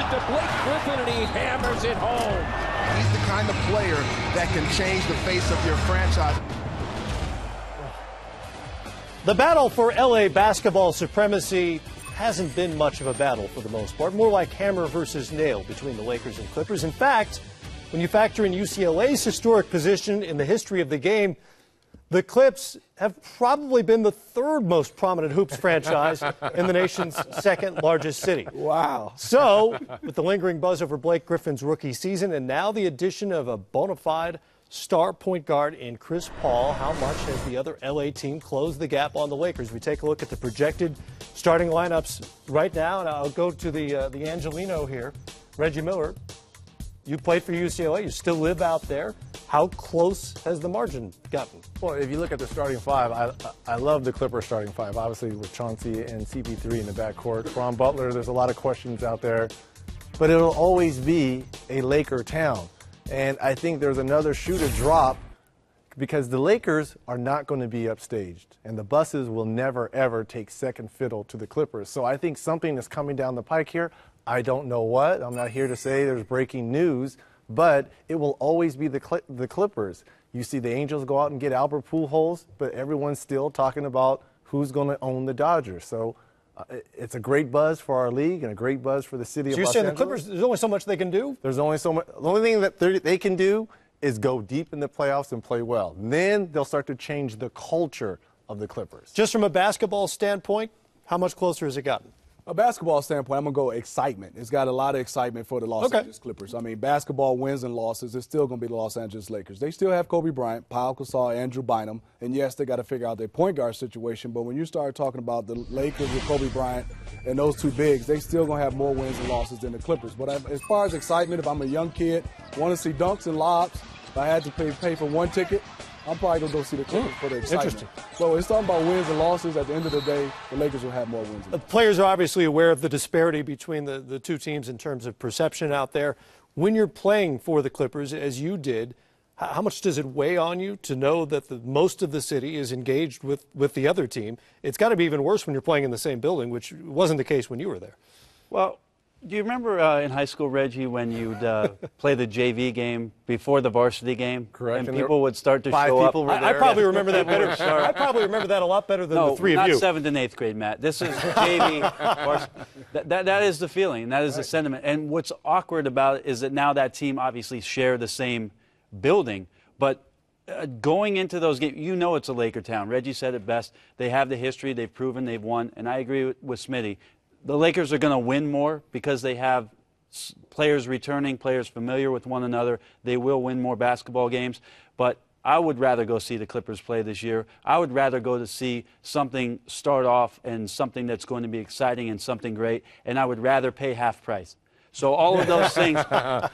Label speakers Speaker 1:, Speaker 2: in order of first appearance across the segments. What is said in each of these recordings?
Speaker 1: it to Blake Griffin, and he hammers it home.
Speaker 2: He's the kind of player that can change the face of your franchise.
Speaker 3: The battle for LA basketball supremacy hasn't been much of a battle for the most part, more like hammer versus nail between the Lakers and Clippers. In fact, when you factor in UCLA's historic position in the history of the game, the Clips have probably been the third most prominent hoops franchise in the nation's second largest city.
Speaker 4: Wow.
Speaker 3: So, with the lingering buzz over Blake Griffin's rookie season and now the addition of a bona fide star point guard in Chris Paul, how much has the other LA team closed the gap on the Lakers? We take a look at the projected starting lineups right now, and I'll go to the Angelino here. Reggie Miller, you played for UCLA. You still live out there. How close has the margin gotten?
Speaker 4: Well, if you look at the starting five, I love the Clippers starting five, obviously with Chauncey and CP3 in the backcourt. Ron Butler, there's a lot of questions out there, but it'll always be a Laker town. And I think there's another shoe to drop because the Lakers are not going to be upstaged, and the buses will never, ever take second fiddle to the Clippers. So I think something is coming down the pike here. I don't know what. I'm not here to say there's breaking news, but it will always be the Clippers. You see the Angels go out and get Albert Pujols, but everyone's still talking about who's going to own the Dodgers. So it's a great buzz for our league and a great buzz for the city of Los Angeles.
Speaker 3: So you're saying the Clippers, there's only so much they can do?
Speaker 4: There's only so much. The only thing that they can do is go deep in the playoffs and play well. And then they'll start to change the culture of the Clippers.
Speaker 3: Just from a basketball standpoint, how much closer has it gotten?
Speaker 5: A basketball standpoint, I'm going to go excitement. It's got a lot of excitement for the Los Angeles Clippers. I mean, basketball wins and losses, it's still going to be the Los Angeles Lakers. They still have Kobe Bryant, Pau Gasol, Andrew Bynum, and yes, they got to figure out their point guard situation, but when you start talking about the Lakers with Kobe Bryant and those two bigs, they still going to have more wins and losses than the Clippers. But as far as excitement, if I'm a young kid, want to see dunks and lobs, if I had to pay for one ticket, I'm probably going to go see the Clippers for the excitement.
Speaker 3: Interesting.
Speaker 5: So it's talking about wins and losses. At the end of the day, the Lakers will have more wins.
Speaker 3: The players are obviously aware of the disparity between the two teams in terms of perception out there. When you're playing for the Clippers, as you did, how much does it weigh on you to know that most of the city is engaged with the other team? It's got to be even worse when you're playing in the same building, which wasn't the case when you were there.
Speaker 6: Well, do you remember in high school, Reggie, when you'd play the JV game before the varsity game?
Speaker 4: Correct.
Speaker 6: And people would start to show up.
Speaker 3: I probably remember that better. I probably remember that a lot better than the three of you.
Speaker 6: No, not 7th and 8th grade, Matt. This is JV. That is the feeling. That is the sentiment. And what's awkward about it is that now that team obviously share the same building, but going into those games, you know it's a Laker town. Reggie said it best. They have the history. They've proven they've won. And I agree with Smitty. The Lakers are going to win more because they have players returning, players familiar with one another. They will win more basketball games. But I would rather go see the Clippers play this year. I would rather go to see something start off and something that's going to be exciting and something great. And I would rather pay half price. So all of those things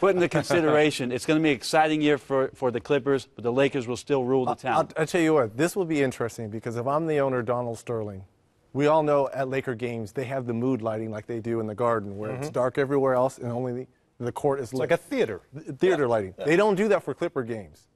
Speaker 6: put into consideration, it's going to be an exciting year for the Clippers, but the Lakers will still rule the town.
Speaker 4: I'll tell you what, this will be interesting because if I'm the owner, Donald Sterling, we all know at Laker games they have the mood lighting like they do in the Garden, where it's dark everywhere else and only the court is lit.
Speaker 3: Like a theater.
Speaker 4: Theater lighting. Yeah. They don't do that for Clipper games.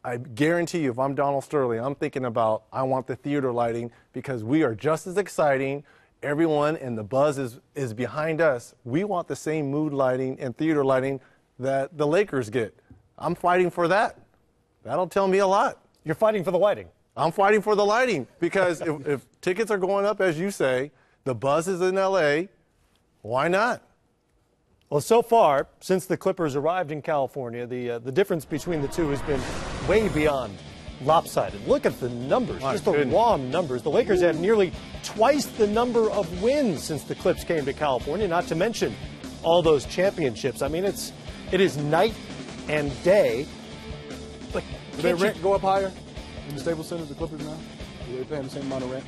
Speaker 4: I guarantee you, if I'm Donald Sterling, I'm thinking about I want the theater lighting because we are just as exciting. Everyone and the buzz is behind us. We want the same mood lighting and theater lighting that the Lakers get. I'm fighting for that. That'll tell me a lot.
Speaker 3: You're fighting for the lighting.
Speaker 4: I'm fighting for the lighting because if tickets are going up, as you say, the buzz is in L.A., why not?
Speaker 3: Well, so far, since the Clippers arrived in California, the difference between the two has been way beyond lopsided. Look at the numbers, just the raw numbers. The Lakers have nearly twice the number of wins since the Clips came to California, not to mention all those championships. I mean, it is night and day. But
Speaker 5: do their rent go up higher in the Staples Center, the Clippers now? Are they paying the same amount of rent?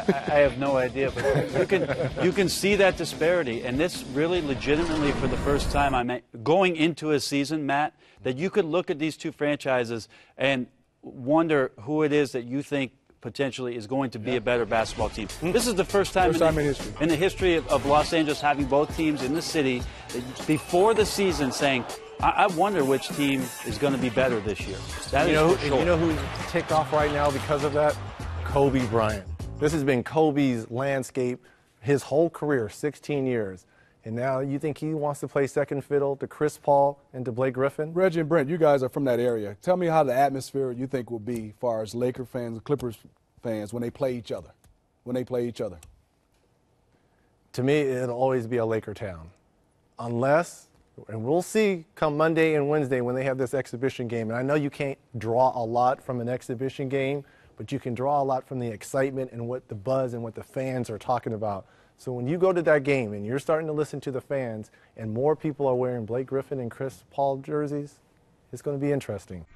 Speaker 6: I have no idea, but you can see that disparity, and this really legitimately for the first time going into a season, Matt, that you could look at these two franchises and wonder who it is that you think potentially is going to be a better basketball team. This is the first time in the history of Los Angeles having both teams in the city before the season saying, I wonder which team is going to be better this year. That
Speaker 4: you know who's ticked off right now because of that? Kobe Bryant. This has been Kobe's landscape his whole career, 16 years. And now you think he wants to play second fiddle to Chris Paul and to Blake Griffin?
Speaker 5: Reggie and Brent, you guys are from that area. Tell me how the atmosphere you think will be as far as Laker fans and Clippers fans when they play each other.
Speaker 4: To me, it'll always be a Laker town. Unless, and we'll see come Monday and Wednesday when they have this exhibition game. And I know you can't draw a lot from an exhibition game, but you can draw a lot from the excitement and what the buzz and what the fans are talking about. So when you go to that game and you're starting to listen to the fans and more people are wearing Blake Griffin and Chris Paul jerseys, it's going to be interesting.